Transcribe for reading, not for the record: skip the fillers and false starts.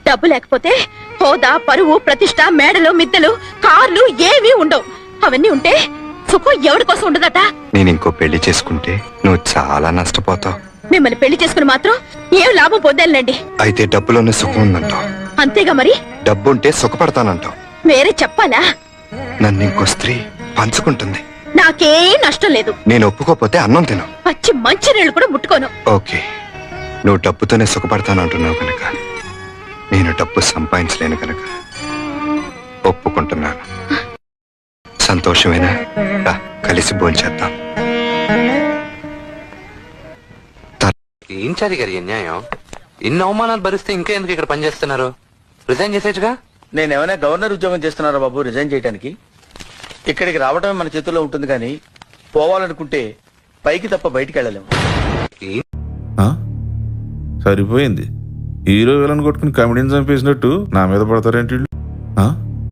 డబ్బు లేకపోతే హోదా, పరువు, ప్రతిష్ట, మేడలు, మిద్దెలు, కార్లు ఏమీ ఉండవు. అవన్నీ ఉంటే సుఖం ఎవరి కోసం ఉండదట. నేను ఇంకో పెళ్లి చేసుకుంటే నువ్వు చాలా నష్టపోతావు. మిమ్మల్ని పెళ్లి చేసుకుని మాత్రం ఏం లాభం పొందాలండి. అయితే డబ్బులోనే సుఖం ఉందంటావు. అంతేగా మరి. డబ్బుంటే సుఖపడతానంటావు. వేరే చెప్పాలా? నన్ను ఇంకో స్త్రీ పంచుకుంటుంది. నాకేం నష్టం లేదు. నేను ఒప్పుకోపోతే అన్నం తిను. పచ్చి మంచి నీళ్లు కూడా ముట్టుకోను. ఓకే, నువ్వు డబ్బుతోనే సుఖపడతానంటున్నావు కనుక, నేను డబ్బు సంపాదించలేను కనుక ఒప్పుకుంటున్నాను. సంతోషమేనా? రా, కలిసి భోంచేద్దాం. ఏం చారి గారి అన్యాయం? ఇన్ని అవమానాలు భరిస్తే ఇంకా ఎందుకు ఇక్కడ పనిచేస్తున్నారు? రిజైన్ చేసేట్టుగా. నేనేమైనా గవర్నర్ ఉద్యోగం చేస్తున్నారా బాబు రిజైన్ చేయడానికి? ఇక్కడికి రావడమే మన చేతుల్లో ఉంటుంది కానీ పోవాలనుకుంటే పైకి తప్ప బయటికి వెళ్ళలేము. సరిపోయింది. హీరో విలన్ కొట్టుకుని కమెడీని చంపేసినట్టు నా మీద పడతారేంటి?